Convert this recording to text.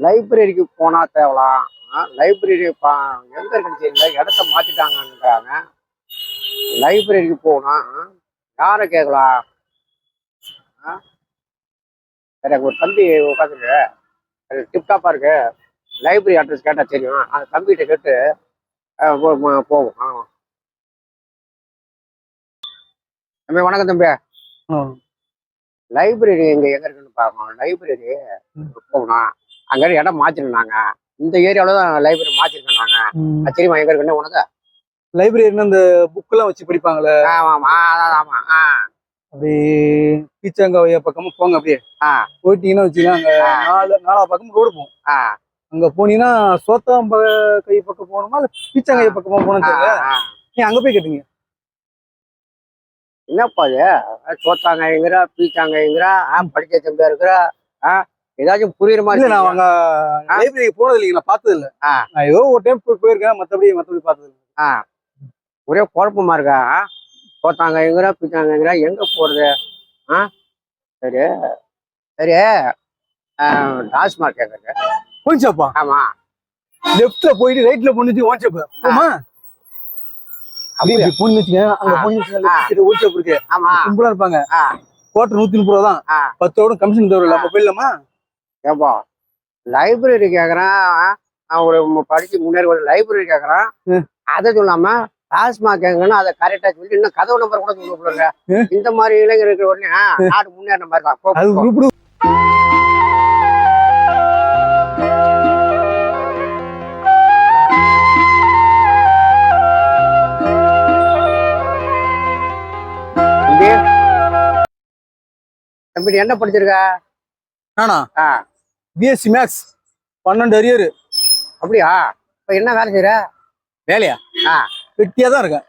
லைப்ரரிக்கு போனா தேவலாம். லைப்ரரி எங்க இருக்குன்னு தெரியல, இடத்த மாத்திட்டாங்கன்றாங்க. லைப்ரரிக்கு போனா யாரை கேட்கலாம்? சரி, அங்க ஒரு தம்பி உட்காந்துருக்கு, டிப்டாப்பா இருக்கு. லைப்ரரி அட்ரஸ் கேட்டா தெரியும். அந்த தம்பிகிட்ட கேட்டு போவோம். தம்பி வணக்கம் தம்பி. லைப்ரரி எங்க இருக்குன்னு பார்க்கணும். லைப்ரரி போகணும். அங்க இடம் மாத்திருந்தாங்க. இந்த ஏரியாவில தான் லைப்ரரி மாத்திருக்கோம் நாங்க. அது தெரியுமா எங்க இருக்குன்னு உனக்கு? லைப்ரரின்னு அந்த புக் எல்லாம் வச்சு படிப்பாங்களே. ஆமா ஆமா. அப்படி பீச்சாங்காவைய பக்கமா போங்க. அப்படியே போயிட்டீங்கன்னா வச்சுக்கலாம், அங்க நாலா பக்கம் ரோடு போகும். அங்க போனீங்கன்னா சோத்தாம்ப கை பக்கம் போகணுமா இல்ல பீச்சாங்காய பக்கமா போகணும்னு தெரியல. நீ அங்க போய் கேட்டீங்க. என்னப்பா அது சோத்தாங்காய்ங்கிற பீச்சாங்காய்ங்கிற படிக்க தம்பியா இருக்கிற ஏதாச்சும் புரியுற மாதிரி இல்ல. நான் அங்க லைப்ரரிக்கு போனது இல்லைங்க, நான் பார்த்தது இல்ல. நான் ஏதோ ஒரு டைம் போயிருக்கேன், மத்தபடி பார்த்தது இல்லை. ஒரே குழப்பமா இருக்கா? சோத்தாங்காய்ங்கிற பீச்சாங்காய்ங்கிற எங்க போறது? சரி சரி. டாஸ்மார்க் கேட்கறது போயிச்சாப்பா? ஆமா. லெஃப்ட்ல போயிட்டு ரைட்ல போனிச்சு ஓன்ஷாப். ஆமா, அப்படியே போனி வச்சுங்க. அங்க போனி ஓன்ஷாப் இருக்கு. ஆமா, சிம்பிளா இருப்பாங்க. குவார்டர் 130 ரூபா தான். 10 ரூபா கமிஷன் தருவல. அப்ப போயிடலாமா? ஏப்பா லைப்ரரி கேக்குறான். ஒரு படிச்சு முன்னேறி ஒரு லைப்ரரி கேக்குறான். அதை சொல்லாம டாஸ்மாக் கேங்கன்னு அதை கரெக்டா சொல்லி இன்னும் கதவு நம்பர் கூட சொல்லுங்க. இந்த மாதிரி இளைஞர் இருக்கிற உடனே நாடு முன்னேறின மாதிரி தான். தம்பி என்ன படிச்சிருக்க? நானா? BSc maths 12 arrear. அப்படியா? இப்ப என்ன வேலை செய்யற? வேலையா? வெட்டியா தான் இருக்கேன்.